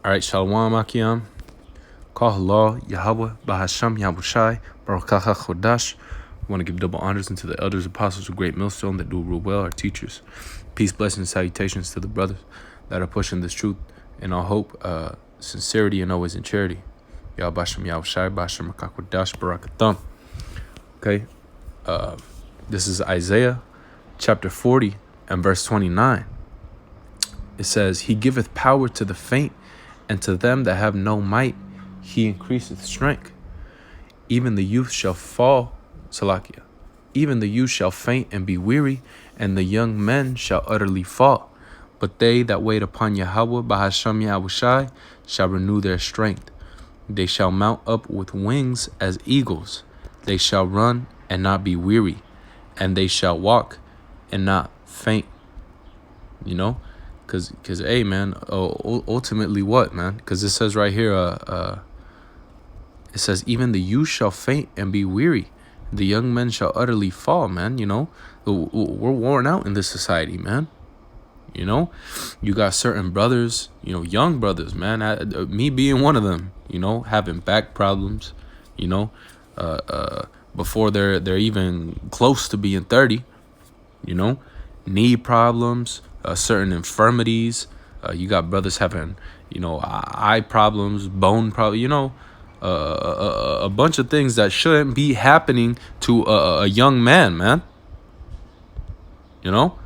All right, Shalom Akim. Call Allah, Yahweh, Bahasham, Yahushai, Barakacha Chodash. We want to give double honors unto the elders, apostles of Great Millstone that do rule well, our teachers. Peace, blessings, salutations to the brothers that are pushing this truth in all hope, sincerity, and always in charity. Yahbasham, Yahushai, Bahasham, Chodash, Barakatham. Okay, this is Isaiah chapter 40 and verse 29. It says, He giveth power to the faint, and to them that have no might, He increaseth strength. Even the youth shall fall, Salakia. Even the youth shall faint and be weary, and the young men shall utterly fall. But they that wait upon Yahweh, Bahasham Yahushai, shall renew their strength. They shall mount up with wings as eagles. They shall run and not be weary, and they shall walk and not faint. You know? Because, hey, man, ultimately what, man? Because it says right here, it says, even the youth shall faint and be weary. The young men shall utterly fall, man. You know, we're worn out in this society, man. You know, you got certain brothers, you know, young brothers, man. Me being one of them, you know, having back problems, you know, before they're even close to being 30, you know, knee problems, certain infirmities. You got brothers having, you know, eye problems, bone problems, you know, a bunch of things that shouldn't be happening to a young man, you know.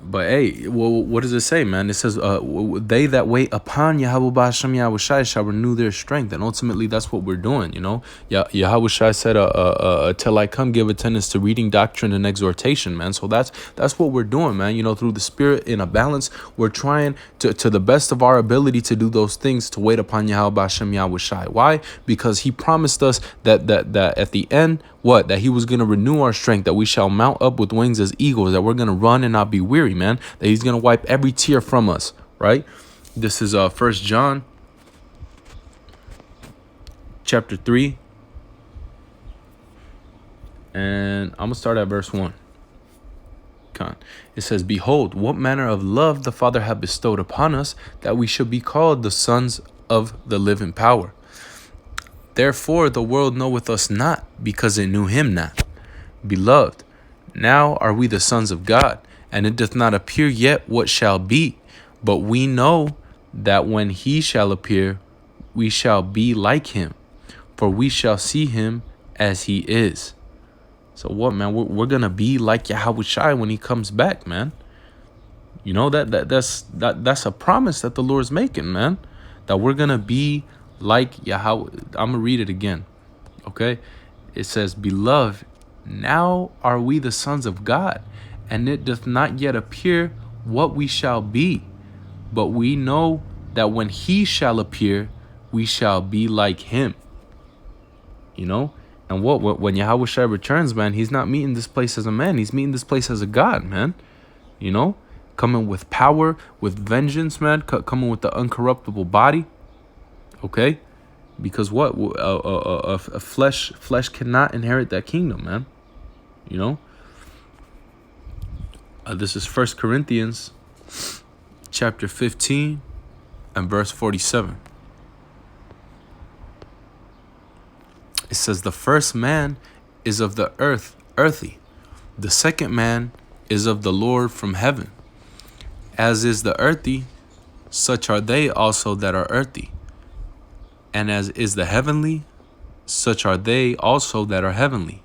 But hey, well, what does it say, man? It says, they that wait upon Yahweh Ba'ashem Yahushai shall renew their strength. And ultimately, that's what we're doing, you know? Yahushai said, till I come, give attendance to reading, doctrine, and exhortation, man. So that's what we're doing, man. You know, through the Spirit in a balance, we're trying to the best of our ability to do those things, to wait upon Yahweh Ba'ashem Yahushai. Why? Because He promised us that at the end, what? That He was going to renew our strength, that we shall mount up with wings as eagles, that we're going to run and not be weary, man, that He's going to wipe every tear from us, right? This is 1 John chapter 3, and I'm going to start at verse 1. It says, Behold, what manner of love the Father hath bestowed upon us, that we should be called the sons of the living power. Therefore the world knoweth us not, because it knew Him not. Beloved, now are we the sons of God, and it doth not appear yet what shall be. But we know that when He shall appear, we shall be like Him, for we shall see Him as He is. So what, man? We're gonna be like Yahushai when He comes back, man. You know, that's a promise that the Lord's making, man. That we're gonna be like Yahweh. I'm gonna read it again. Okay? It says, Beloved, now are we the sons of God, and it doth not yet appear what we shall be. But we know that when He shall appear, we shall be like Him. You know? And when Yahushua returns, man, He's not meeting this place as a man. He's meeting this place as a God, man. You know? Coming with power, with vengeance, man. Coming with the uncorruptible body. Okay? Because what? Flesh cannot inherit that kingdom, man. You know? This is 1 Corinthians chapter 15 and verse 47. It says, The first man is of the earth, earthy. The second man is of the Lord from heaven. As is the earthy, such are they also that are earthy. And as is the heavenly, such are they also that are heavenly.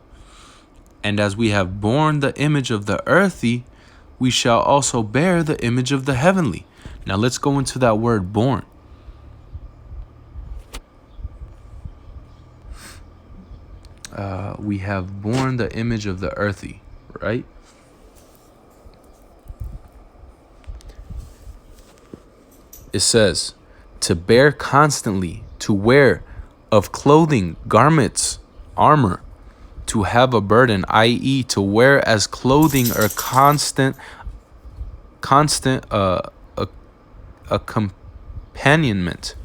And as we have borne the image of the earthy, we shall also bear the image of the heavenly. Now let's go into that word born. We have borne the image of the earthy, right? It says, to bear constantly, to wear of clothing, garments, armor, to have a burden, i.e. to wear as clothing or constant companionment,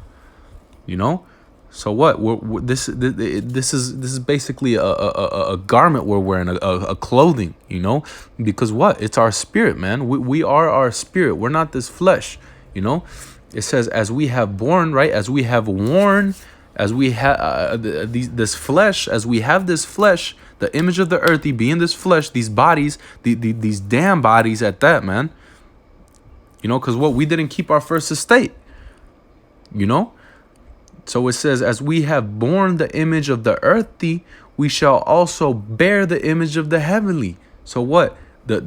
you know. So what? This is basically a garment we're wearing, a clothing, you know, because what? It's our spirit, man. We are our spirit. We're not this flesh, You know, it says, as we have borne, right? As we have worn, as we have this flesh, as we have this flesh, the image of the earthy being this flesh, these bodies, these damn bodies at that, man. You know, because what, we didn't keep our first estate, you know? So it says, as we have borne the image of the earthly, we shall also bear the image of the heavenly. So what? You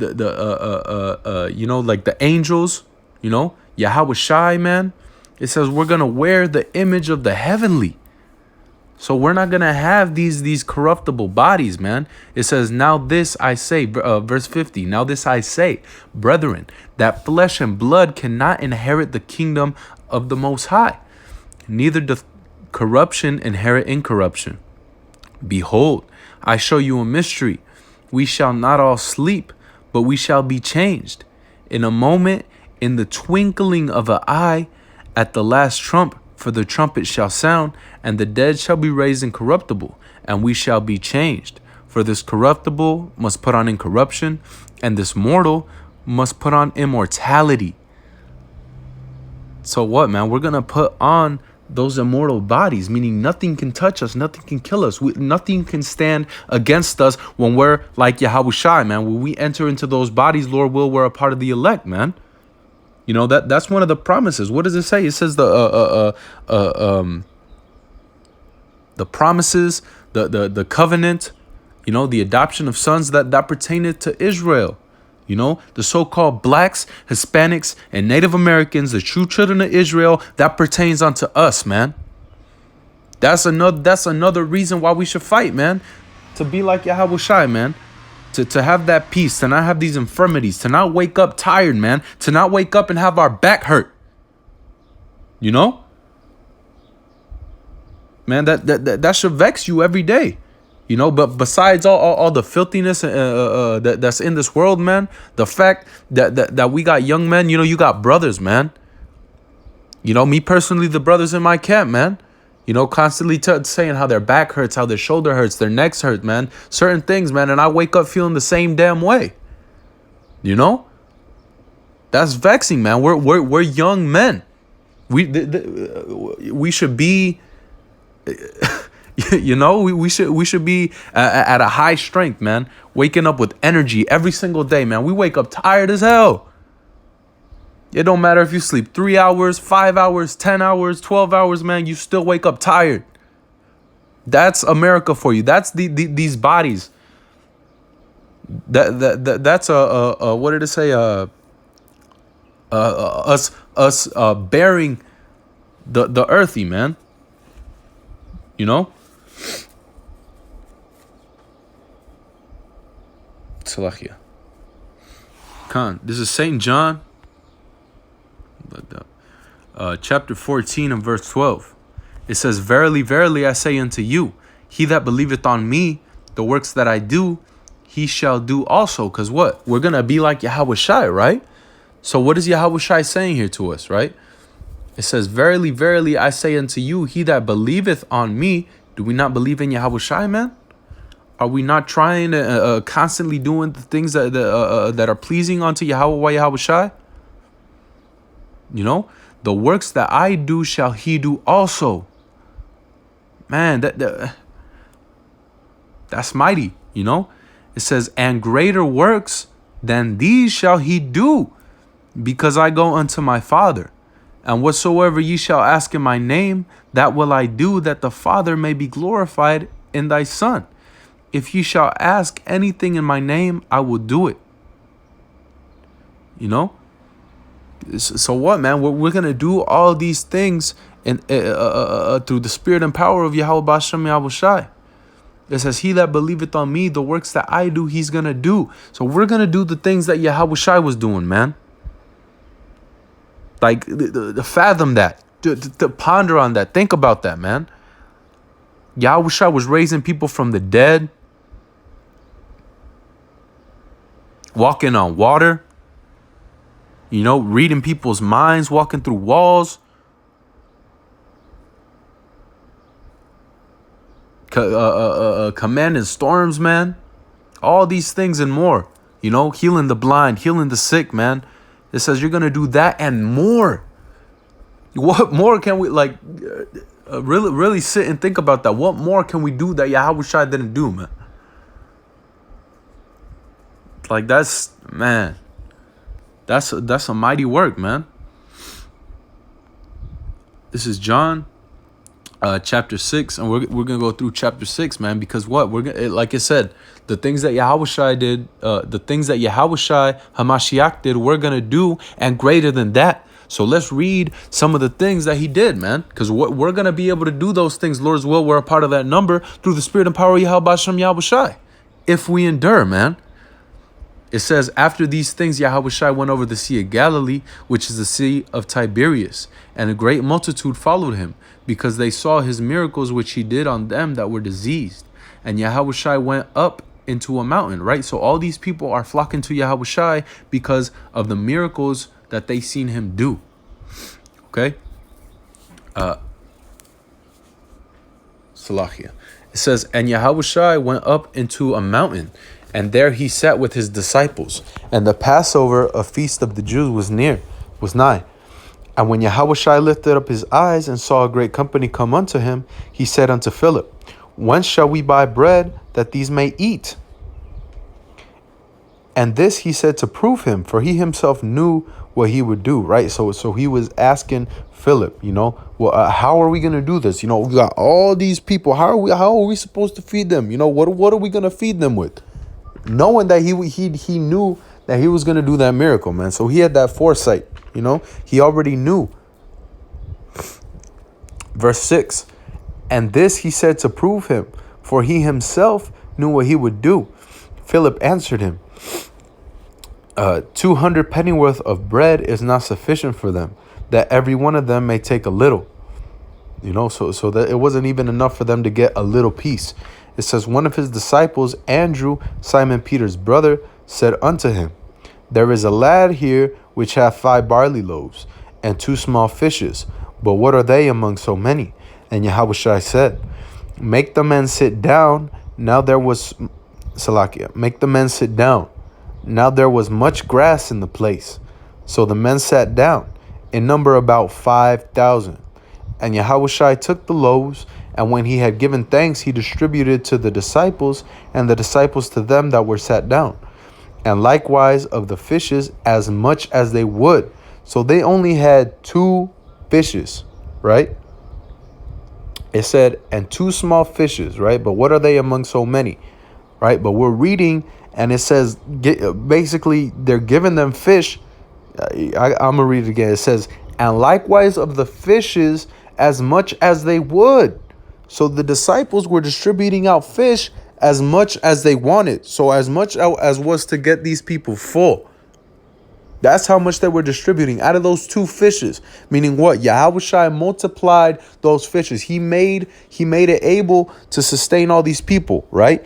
know, like the angels, you know, Yahweh Shai, man. It says we're gonna wear the image of the heavenly. So we're not gonna have these corruptible bodies, man. It says, now this I say, verse 50. Now this I say, brethren, that flesh and blood cannot inherit the kingdom of the Most High, neither doth corruption inherit incorruption. Behold, I show you a mystery. We shall not all sleep, but we shall be changed in a moment, in the twinkling of an eye, at the last trump. For the trumpet shall sound, and the dead shall be raised incorruptible, and we shall be changed. For this corruptible must put on incorruption, and this mortal must put on immortality. So what, man? We're gonna put on those immortal bodies, meaning nothing can touch us, nothing can kill us, nothing can stand against us when we're like Yahweh Shai, man. When we enter into those bodies, Lord will, we're a part of the elect, man. You know, that's one of the promises. What does it say? It says the promises, the covenant, you know, the adoption of sons that pertained to Israel. You know, the so-called blacks, Hispanics, and Native Americans, the true children of Israel, that pertains unto us, man. That's another reason why we should fight, man. To be like Yahweh Shai, man. To have that peace, to not have these infirmities, to not wake up tired, man, to not wake up and have our back hurt. You know? Man, that should vex you every day. You know, but besides all the filthiness that's in this world, man, the fact that we got young men, you know, you got brothers, man. You know, me personally, the brothers in my camp, man. You know, constantly saying how their back hurts, how their shoulder hurts, their necks hurt, man. Certain things, man. And I wake up feeling the same damn way. You know? That's vexing, man. We're young men. We should be, you know, we should be at a high strength, man. Waking up with energy every single day, man. We wake up tired as hell. It don't matter if you sleep 3 hours, 5 hours, 10 hours, 12 hours, man. You still wake up tired. That's America for you. That's these bodies. That's what did it say? Us bearing the earthy, man. You know. Salachia. Khan. This is Saint John. Chapter 14 and verse 12. It says, verily, verily, I say unto you, he that believeth on me, the works that I do, he shall do also. Because what? We're going to be like Yahweh Shai, right? So what is Yahweh Shai saying here to us, right? It says, verily, verily, I say unto you, he that believeth on me. Do we not believe in Yahweh Shai, man? Are we not trying to constantly doing the things that are pleasing unto Yahweh Shai? You know, the works that I do shall he do also. Man, that's mighty, you know. It says, and greater works than these shall he do, because I go unto my Father. And whatsoever ye shall ask in my name, that will I do, that the Father may be glorified in thy Son. If ye shall ask anything in my name, I will do it. You know? So what, man? We're going to do all these things through the spirit and power of Yahweh Bashem Yahweh Shai. It says, he that believeth on me, the works that I do, he's going to do. So we're going to do the things that Yahweh Shai was doing, man. Like, to fathom that, to ponder on that. Think about that, man. Yahweh Shai was raising people from the dead, walking on water, you know, reading people's minds, walking through walls, commanding storms, man. All these things and more, you know, healing the blind, healing the sick, man. It says you're going to do that and more. What more can we really sit and think about that? What more can we do that Yahushua didn't do, man? Like that's a mighty work, man. This is John chapter 6, and we're gonna go through chapter 6, man, because what we're gonna, like I said, the things that Yahushua did, the things that Yahushua Hamashiach did, we're gonna do, and greater than that. So let's read some of the things that he did, man, because we're gonna be able to do those things, Lord's will. We're a part of that number through the Spirit and power of Yahweh Bashem Yahushua, if we endure, man. It says, after these things, Yahushua went over the Sea of Galilee, which is the Sea of Tiberias, and a great multitude followed him, because they saw his miracles which he did on them that were diseased. And Yahushua went up into a mountain, right? So all these people are flocking to Yahushua because of the miracles that they seen him do. Okay? Salahia. It says, and Yahushua went up into a mountain, and there he sat with his disciples. And the Passover, a feast of the Jews, was nigh. And when Yahushua lifted up his eyes and saw a great company come unto him, he said unto Philip, whence shall we buy bread that these may eat? And this he said to prove him, for he himself knew what he would do, right? So he was asking Philip, well, how are we going to do this? We got all these people. How are we supposed to feed them? What are we going to feed them with? Knowing that he knew that he was going to do that miracle, man. So he had that foresight, he already knew. Verse 6, and this he said to prove him, for he himself knew what he would do. Philip answered him, 200 pennyworth of bread is not sufficient for them, that every one of them may take a little. So that it wasn't even enough for them to get a little piece. It says, one of his disciples, Andrew, Simon Peter's brother, said unto him, there is a lad here which hath 5 barley loaves and 2 small fishes, but what are they among so many? And Yahushua said, make the men sit down. Now there was make the men sit down. Now there was much grass in the place. So the men sat down, in number about 5,000. And Yahushua took the loaves, and when he had given thanks, he distributed to the disciples, and the disciples to them that were sat down. And likewise of the fishes, as much as they would. So they only had 2 fishes, right? It said, and 2 small fishes, right? But what are they among so many, right? But we're reading, and it says, basically, they're giving them fish. I'm going to read it again. It says, and likewise of the fishes, as much as they would. So the disciples were distributing out fish as much as they wanted. So as much as was to get these people full. That's how much they were distributing out of those 2 fishes. Meaning what? Yahushua multiplied those fishes. He made it able to sustain all these people, right?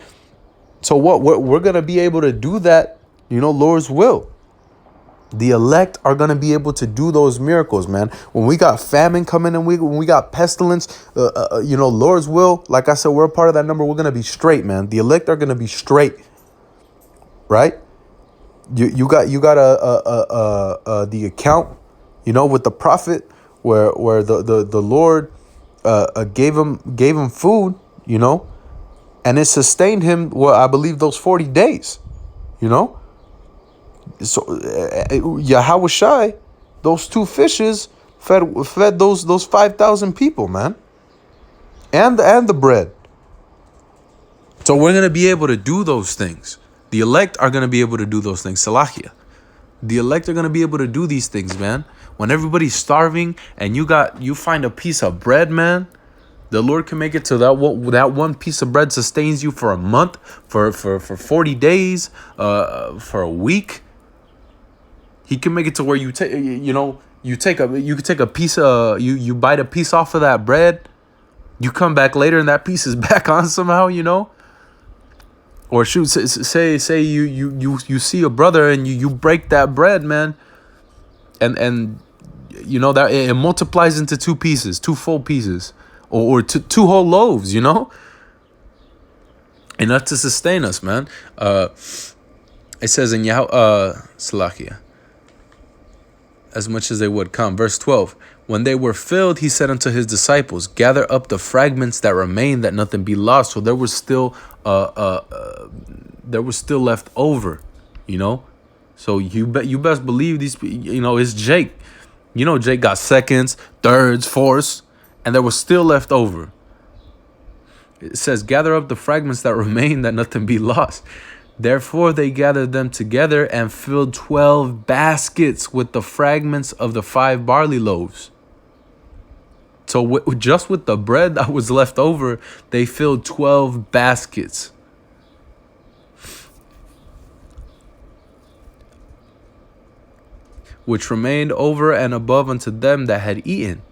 So what? We're going to be able to do that, Lord's will. The elect are going to be able to do those miracles, man. When we got famine coming and when we got pestilence, Lord's will, like I said, we're a part of that number. We're going to be straight, man. The elect are going to be straight, right? You got the account, with the prophet where the Lord gave him food, and it sustained him. Well, I believe those 40 days, So Yahushua, those 2 fishes fed those 5,000 people, man, and the bread. So we're gonna be able to do those things. The elect are gonna be able to do those things. Salahia. The elect are gonna be able to do these things, man. When everybody's starving and you find a piece of bread, man, the Lord can make it so that one piece of bread sustains you for a month, for 40 days, for a week. He can make it to where you take a piece of you bite a piece off of that bread, you come back later and that piece is back on somehow, Or shoot, say you see a brother and you break that bread, man, and that it multiplies into 2 pieces, 2 full pieces, or 2 whole loaves, enough to sustain us, man. It says in Salakia. as much as they would come. Verse 12. When they were filled, he said unto his disciples, gather up the fragments that remain, that nothing be lost. So there was still left over, you know. So you best believe these, you know, it's Jake. You know, Jake got seconds, thirds, fourths, and there was still left over. It says, gather up the fragments that remain, that nothing be lost. Therefore they gathered them together and filled 12 baskets with the fragments of the 5 barley loaves. So just with the bread that was left over, they filled 12 baskets. Which remained over and above unto them that had eaten.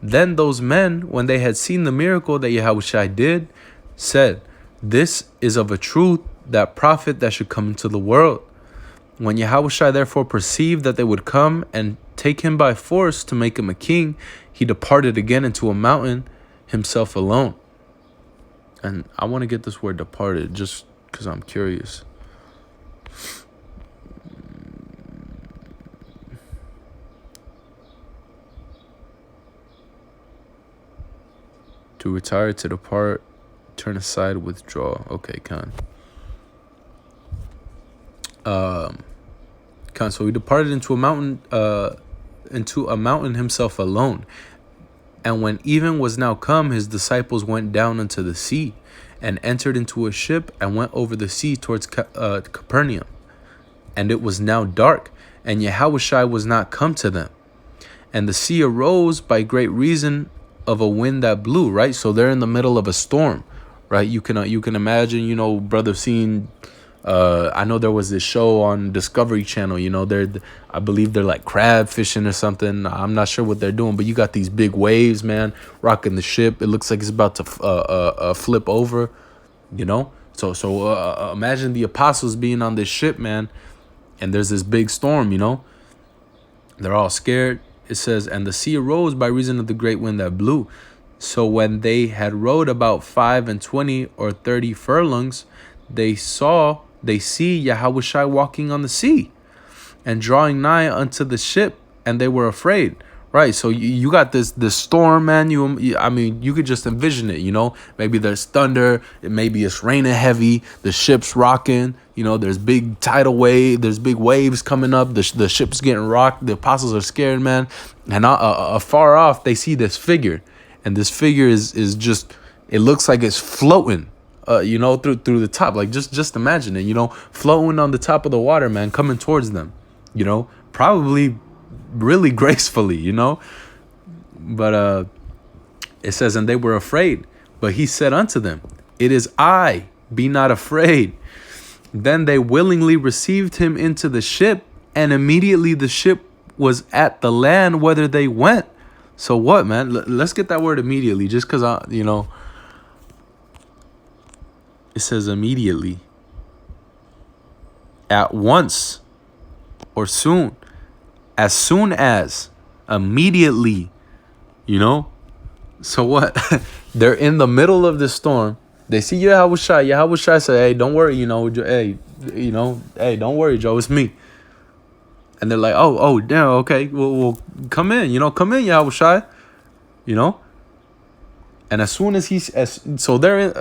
Then those men, when they had seen the miracle that Yahushua did, said, this is of a truth that prophet that should come into the world. When Yahushua therefore perceived that they would come and take him by force to make him a king, he departed again into a mountain, himself alone. And I want to get this word departed just because I'm curious. To retire, to depart, turn aside, withdraw. Okay, Khan. So he departed into a mountain himself alone. And when even was now come, his disciples went down unto the sea, and entered into a ship, and went over the sea towards Capernaum. And it was now dark, and Yahushua was not come to them. And the sea arose by great reason of a wind that blew, right? So they're in the middle of a storm, right? You can imagine, you know, brother, seeing, I know there was this show on Discovery Channel, you know, I believe they're like crab fishing or something. I'm not sure what they're doing, but you got these big waves, man, rocking the ship. It looks like it's about to flip over, you know? So imagine the apostles being on this ship, man, and there's this big storm, you know? They're all scared. It says, and the sea arose by reason of the great wind that blew. So when they had rowed about 25 or 30 furlongs, they see Yahushua walking on the sea and drawing nigh unto the ship, and they were afraid. Right, so you got this storm, man. I mean, you could just envision it, you know. Maybe there's thunder, maybe it's raining heavy, the ship's rocking, you know. There's big tidal wave, there's big waves coming up. The ship's getting rocked. The apostles are scared, man. And afar off, they see this figure, and this figure is just, it looks like it's floating, you know, through the top. Like just imagine it, you know, floating on the top of the water, man, coming towards them, you know, probably really gracefully, you know. But it says, and they were afraid, but he said unto them, it is I, be not afraid. Then they willingly received him into the ship, and immediately the ship was at the land whither they went. So what, man? Let's get that word immediately, just because you know, it says immediately, at once, or soon, as soon as, immediately, you know. So what? They're in the middle of the storm. They see Yahushua. Yahushua said, hey, don't worry, you know, hey, don't worry, Joe, it's me. And they're like, oh, damn, okay, well, come in, you know, Yahushua, you know. And as soon as so they're in,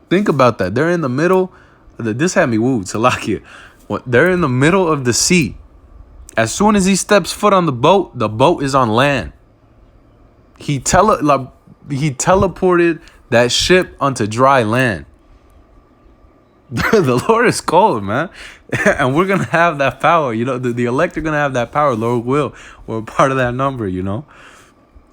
think about that. They're in the middle. This had me wooed, Salakia. They're in the middle of the sea. As soon as he steps foot on the boat is on land. He teleported that ship onto dry land. The Lord is cold, man. And we're going to have that power. You know, the elect are going to have that power. Lord will. We're a part of that number, you know.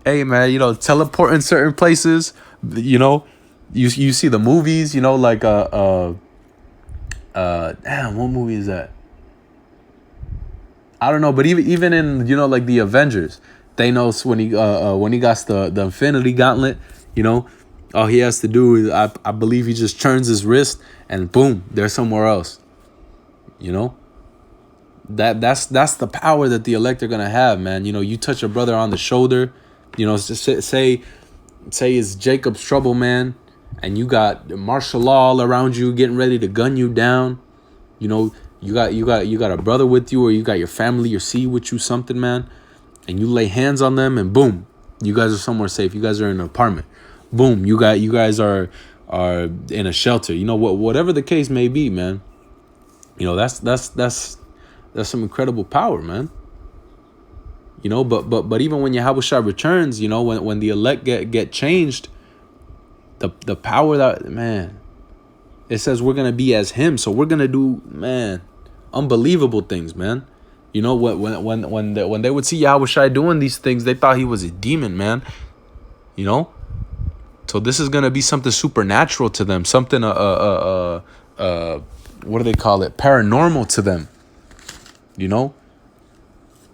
Hey, man, you know, teleport in certain places. You know, you see the movies, you know, like, damn, what movie is that? I don't know, but even in, you know, like the Avengers, Thanos, when he got the Infinity Gauntlet, you know, all he has to do is, I believe he just turns his wrist and boom, they're somewhere else. You know, that's the power that the elect are gonna have, man. You know, you touch a brother on the shoulder, you know, say it's Jacob's trouble, man, and you got martial law all around you getting ready to gun you down. You know, You got a brother with you, or you got your family, your seed with you, something, man, and you lay hands on them, and boom, you guys are somewhere safe. You guys are in an apartment. Boom, you guys are in a shelter. You know, whatever the case may be, man. You know, that's some incredible power, man. You know, but even when Yahushua returns, you know, when the elect get changed, the power that, man, it says we're gonna be as him, so we're gonna do, man, unbelievable things, man. You know, when they would see Yahushua doing these things, they thought he was a demon, man. You know, so this is gonna be something supernatural to them, something what do they call it? Paranormal to them. You know,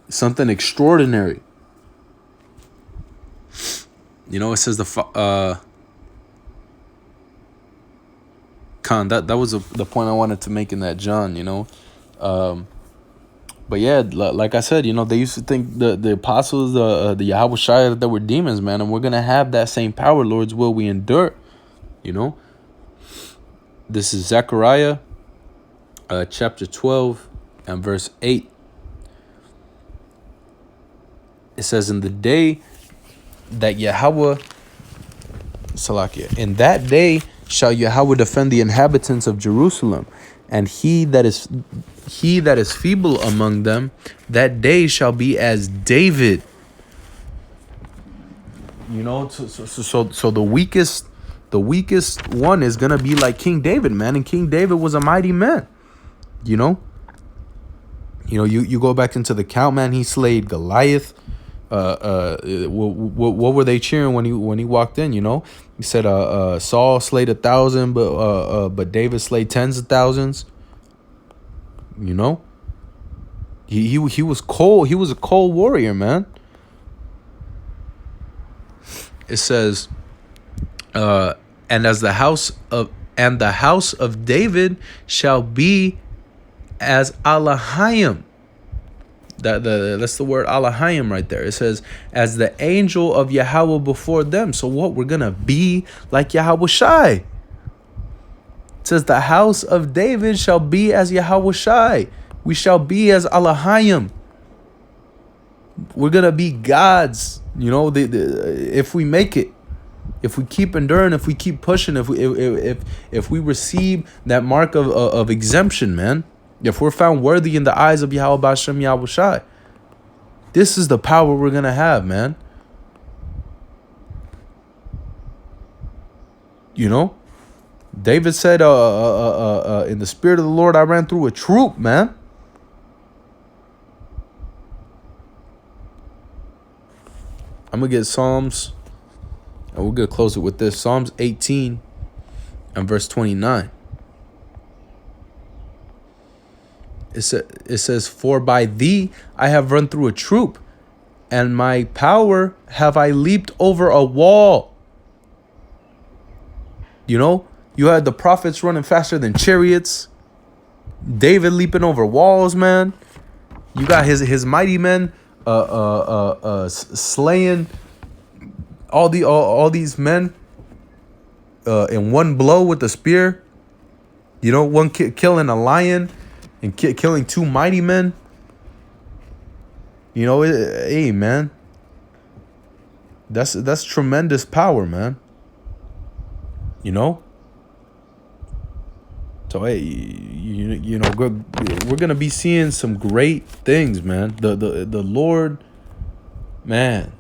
something extraordinary. You know, it says Khan, that was the point I wanted to make in that John, you know. But yeah, like I said, you know, they used to think the apostles, the Yahushua, that were demons, man, and we're gonna have that same power. Lord's will we endure, you know. This is Zechariah, chapter 12 and verse 8. It says, in the day that Yahweh, Salakia, in that day shall Yahweh defend the inhabitants of Jerusalem, and he that is feeble among them, that day shall be as David. You know, so the weakest one is gonna be like King David, man, and King David was a mighty man. You know, you go back into the count, man. He slayed Goliath. What were they cheering when he walked in? You know, he said Saul slayed 1,000, but David slayed tens of thousands. You know, he was cold. He was a cold warrior, man. It says, and the house of David shall be as Alahayim. That's the word Alahayim right there. It says, as the angel of Yahweh before them. So what? We're gonna be like Yahushai. It says the house of David shall be as Yahushai. We shall be as Alahayim. We're gonna be gods. You know, if we make it, if we keep enduring, if we keep pushing, if we receive that mark of exemption, man. If we're found worthy in the eyes of Yahweh Bashem Yahushai, this is the power we're going to have, man. You know, David said, in the spirit of the Lord, I ran through a troop, man. I'm going to get Psalms, and we're going to close it with this. Psalms 18 and verse 29. It says, for by thee I have run through a troop, and my power have I leaped over a wall. You know, you had the prophets running faster than chariots. David leaping over walls, man. You got his mighty men slaying all these men in one blow with the spear. You know, one killing a lion and killing two mighty men. You know, hey, man. That's tremendous power, man. You know? So, hey, you know, we're going to be seeing some great things, man. The Lord, man.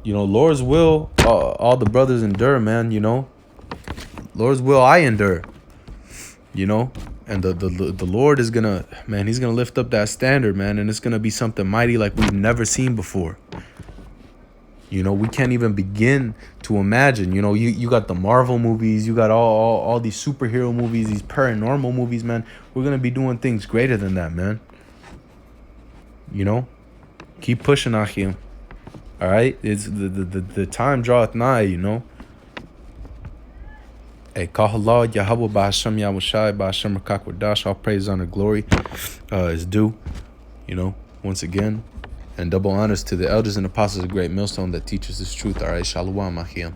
You know, Lord's will, all the brothers endure, man, you know. Lord's will, I endure. You know? And the Lord is gonna, man, he's gonna lift up that standard, man, and it's gonna be something mighty like we've never seen before. You know, we can't even begin to imagine. You know, you got the Marvel movies, you got all these superhero movies, these paranormal movies, man. We're gonna be doing things greater than that, man. You know, keep pushing, Achim. All right, it's the time draweth nigh. You know. Hey, Kahallah, Yahweh, Ba'ashem, Yahushai, Ba'ashem, Rakakwadash, all praise, honor, glory is due, you know, once again. And double honors to the elders and apostles of Great Millstone that teach us this truth. All right, Shalom, Achim.